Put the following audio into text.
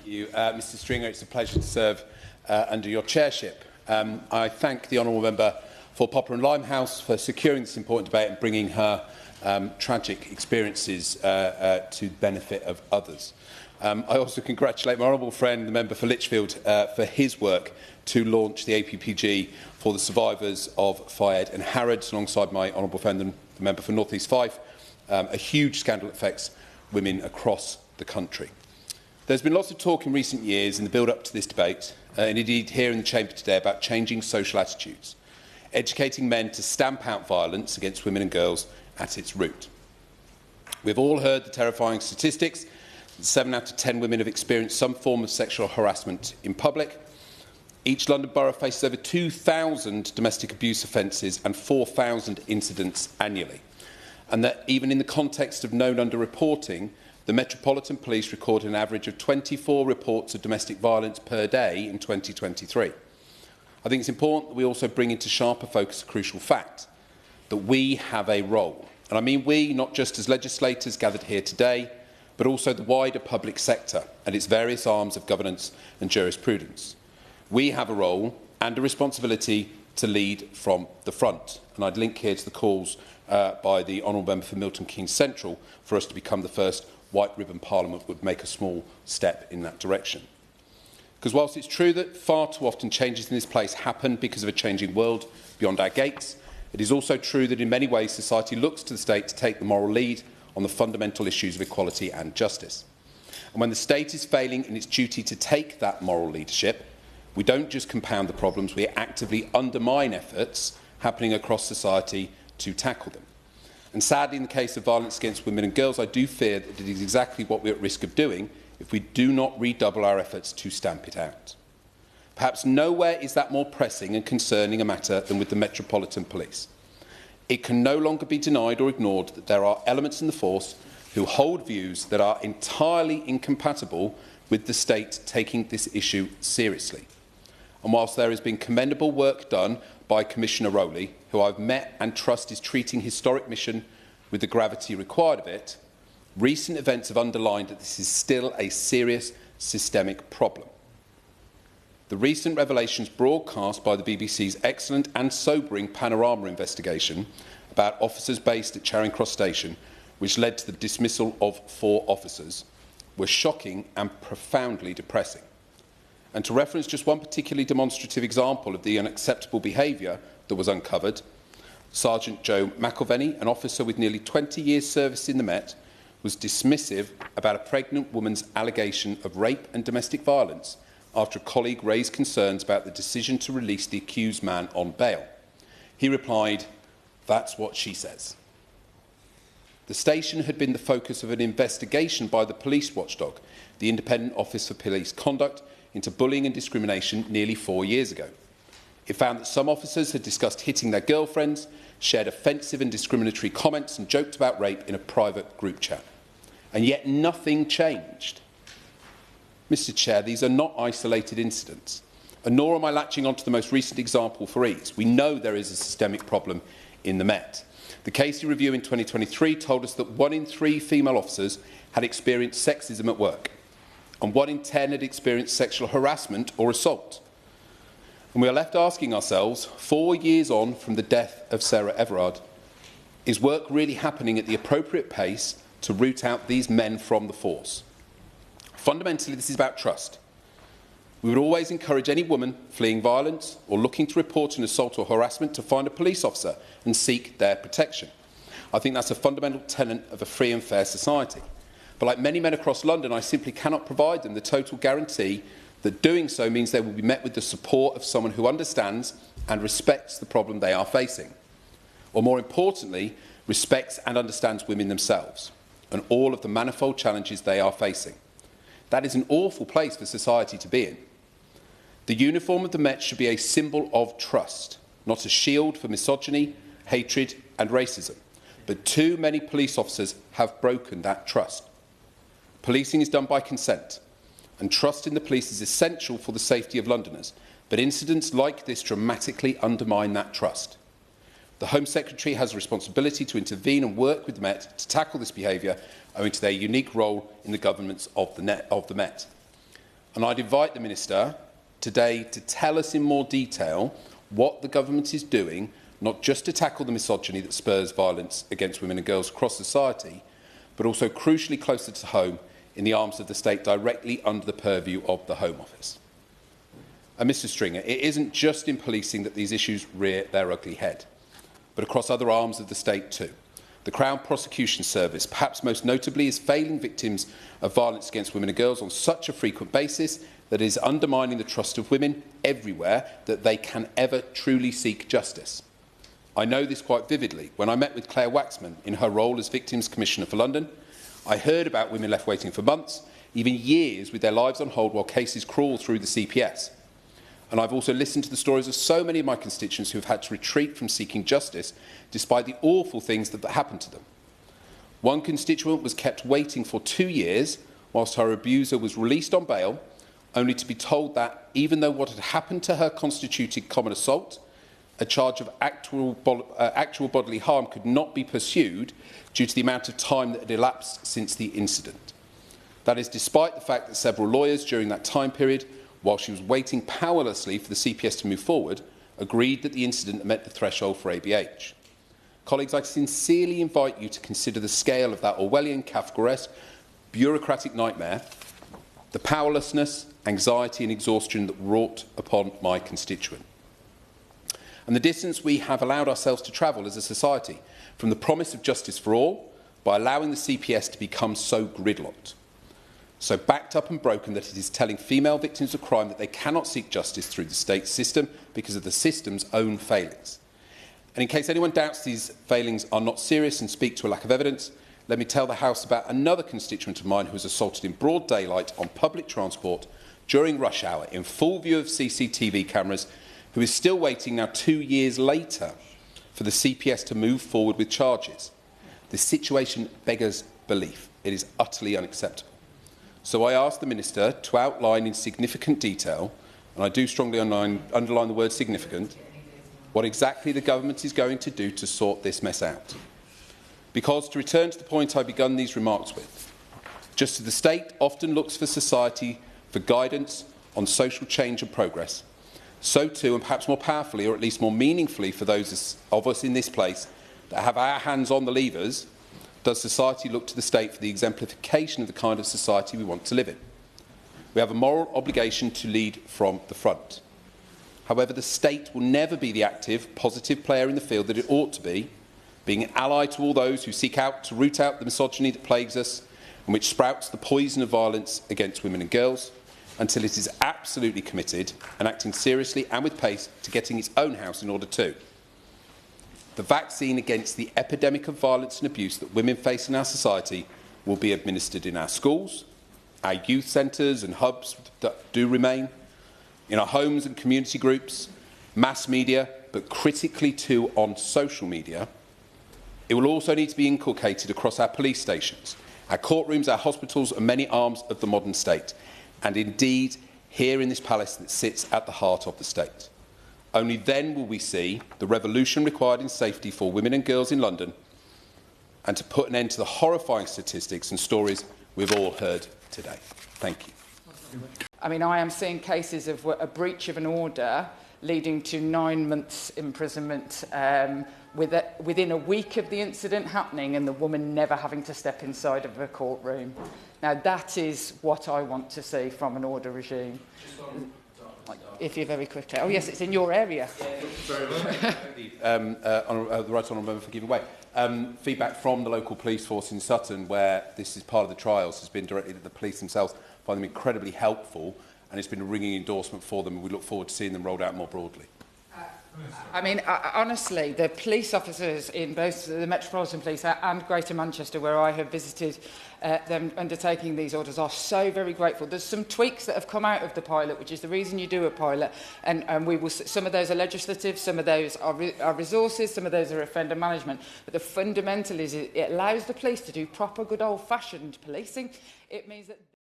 Mr Stringer. It's a pleasure to serve under your chairship. I thank the honourable member for Poplar and Limehouse for securing this important debate and bringing her tragic experiences to the benefit of others. I also congratulate my honourable friend, the member for Lichfield, for his work to launch the APPG for the survivors of Fayed and Harrods, alongside my honourable friend, the member for North East Fife, a huge scandal that affects women across the country. There's been lots of talk in recent years in the build-up to this debate, and indeed here in the Chamber today, about changing social attitudes, educating men to stamp out violence against women and girls at its root. We've all heard the terrifying statistics that 7 out of 10 women have experienced some form of sexual harassment in public. Each London borough faces over 2,000 domestic abuse offences and 4,000 incidents annually. And that even in the context of known underreporting, the Metropolitan Police recorded an average of 24 reports of domestic violence per day in 2023. I think it's important that we also bring into sharper focus a crucial fact, that we have a role. And I mean we, not just as legislators gathered here today, but also the wider public sector and its various arms of governance and jurisprudence. We have a role and a responsibility to lead from the front. And I'd link here to the calls by the honourable member for Milton Keynes Central for us to become the first white ribbon parliament would make a small step in that direction. Because whilst it's true that far too often changes in this place happen because of a changing world beyond our gates, it is also true that in many ways society looks to the state to take the moral lead on the fundamental issues of equality and justice. And when the state is failing in its duty to take that moral leadership, we don't just compound the problems, we actively undermine efforts happening across society to tackle them. And sadly, in the case of violence against women and girls, I do fear that it is exactly what we're at risk of doing if we do not redouble our efforts to stamp it out. Perhaps nowhere is that more pressing and concerning a matter than with the Metropolitan Police. It can no longer be denied or ignored that there are elements in the force who hold views that are entirely incompatible with the state taking this issue seriously. And whilst there has been commendable work done by Commissioner Rowley, who I've met and trust is treating historic mission with the gravity required of it, recent events have underlined that this is still a serious systemic problem. The recent revelations broadcast by the BBC's excellent and sobering Panorama investigation about officers based at Charing Cross Station, which led to the dismissal of 4 officers, were shocking and profoundly depressing. And to reference just one particularly demonstrative example of the unacceptable behaviour that was uncovered, Sergeant Joe McIlvenny, an officer with nearly 20 years' service in the Met, was dismissive about a pregnant woman's allegation of rape and domestic violence after a colleague raised concerns about the decision to release the accused man on bail. He replied, "That's what she says." The station had been the focus of an investigation by the police watchdog, the Independent Office for Police Conduct, into bullying and discrimination nearly 4 years ago. It found that some officers had discussed hitting their girlfriends, shared offensive and discriminatory comments and joked about rape in a private group chat. And yet nothing changed. Mr Chair, these are not isolated incidents, and nor am I latching onto the most recent example for ease. We know there is a systemic problem in the Met. The Casey Review in 2023 told us that 1 in 3 female officers had experienced sexism at work, and 1 in 10 had experienced sexual harassment or assault. And we are left asking ourselves, 4 years on from the death of Sarah Everard, is work really happening at the appropriate pace to root out these men from the force? Fundamentally, this is about trust. We would always encourage any woman fleeing violence or looking to report an assault or harassment to find a police officer and seek their protection. I think that's a fundamental tenet of a free and fair society. But like many men across London, I simply cannot provide them the total guarantee that doing so means they will be met with the support of someone who understands and respects the problem they are facing. Or more importantly, respects and understands women themselves and all of the manifold challenges they are facing. That is an awful place for society to be in. The uniform of the Met should be a symbol of trust, not a shield for misogyny, hatred and racism. But too many police officers have broken that trust. Policing is done by consent, and trust in the police is essential for the safety of Londoners. But incidents like this dramatically undermine that trust. The Home Secretary has a responsibility to intervene and work with the Met to tackle this behaviour owing to their unique role in the governance of the Met. And I'd invite the Minister today to tell us in more detail what the government is doing, not just to tackle the misogyny that spurs violence against women and girls across society, but also crucially closer to home in the arms of the state, directly under the purview of the Home Office. And Mr Stringer, it isn't just in policing that these issues rear their ugly head, but across other arms of the state too. The Crown Prosecution Service, perhaps most notably, is failing victims of violence against women and girls on such a frequent basis that it is undermining the trust of women everywhere that they can ever truly seek justice. I know this quite vividly. When I met with Claire Waxman in her role as Victims Commissioner for London, I heard about women left waiting for months, even years, with their lives on hold while cases crawl through the CPS. And I've also listened to the stories of so many of my constituents who have had to retreat from seeking justice despite the awful things that happened to them. One constituent was kept waiting for 2 years whilst her abuser was released on bail, only to be told that, even though what had happened to her constituted common assault, a charge of actual bodily harm could not be pursued due to the amount of time that had elapsed since the incident. That is despite the fact that several lawyers during that time period, while she was waiting powerlessly for the CPS to move forward, agreed that the incident met the threshold for ABH. Colleagues, I sincerely invite you to consider the scale of that Orwellian, Kafkaesque, bureaucratic nightmare, the powerlessness, anxiety and exhaustion that wrought upon my constituent, and the distance we have allowed ourselves to travel as a society from the promise of justice for all by allowing the CPS to become so gridlocked, so backed up and broken that it is telling female victims of crime that they cannot seek justice through the state system because of the system's own failings. And in case anyone doubts these failings are not serious and speak to a lack of evidence, let me tell the House about another constituent of mine who was assaulted in broad daylight on public transport during rush hour in full view of CCTV cameras, who is still waiting now 2 years later for the CPS to move forward with charges. The situation beggars belief. It is utterly unacceptable. So I ask the Minister to outline in significant detail, and I do strongly underline the word significant, what exactly the government is going to do to sort this mess out. Because, to return to the point I begun these remarks with, just as the state often looks for society for guidance on social change and progress, so too, and perhaps more powerfully, or at least more meaningfully for those of us in this place that have our hands on the levers, does society look to the state for the exemplification of the kind of society we want to live in. We have a moral obligation to lead from the front. However, the state will never be the active, positive player in the field that it ought to be, being an ally to all those who seek out to root out the misogyny that plagues us and which sprouts the poison of violence against women and girls, until it is absolutely committed and acting seriously and with pace to getting its own house in order too. The vaccine against the epidemic of violence and abuse that women face in our society will be administered in our schools, our youth centres and hubs that do remain, in our homes and community groups, mass media, but critically too on social media. It will also need to be inculcated across our police stations, our courtrooms, our hospitals and many arms of the modern state, and indeed here in this palace that sits at the heart of the state. Only then will we see the revolution required in safety for women and girls in London, and to put an end to the horrifying statistics and stories we've all heard today. Thank you. I mean, I am seeing cases of a breach of an order leading to 9 months imprisonment within a week of the incident happening and the woman never having to step inside of a courtroom. Now, that is what I want to see from an order regime. If you're very quickly. Oh, yes, it's in your area. The Right Honourable Member for giving way. Feedback from the local police force in Sutton, where this is part of the trials, has been directed at the police themselves. I find them incredibly helpful, and it's been a ringing endorsement for them, and we look forward to seeing them rolled out more broadly. I mean, honestly, the police officers in both the Metropolitan Police and Greater Manchester, where I have visited them undertaking these orders, are so very grateful. There's some tweaks that have come out of the pilot, which is the reason you do a pilot, and we will. Some of those are legislative, some of those are resources, some of those are offender management. But the fundamental is it allows the police to do proper, good old-fashioned policing. It means that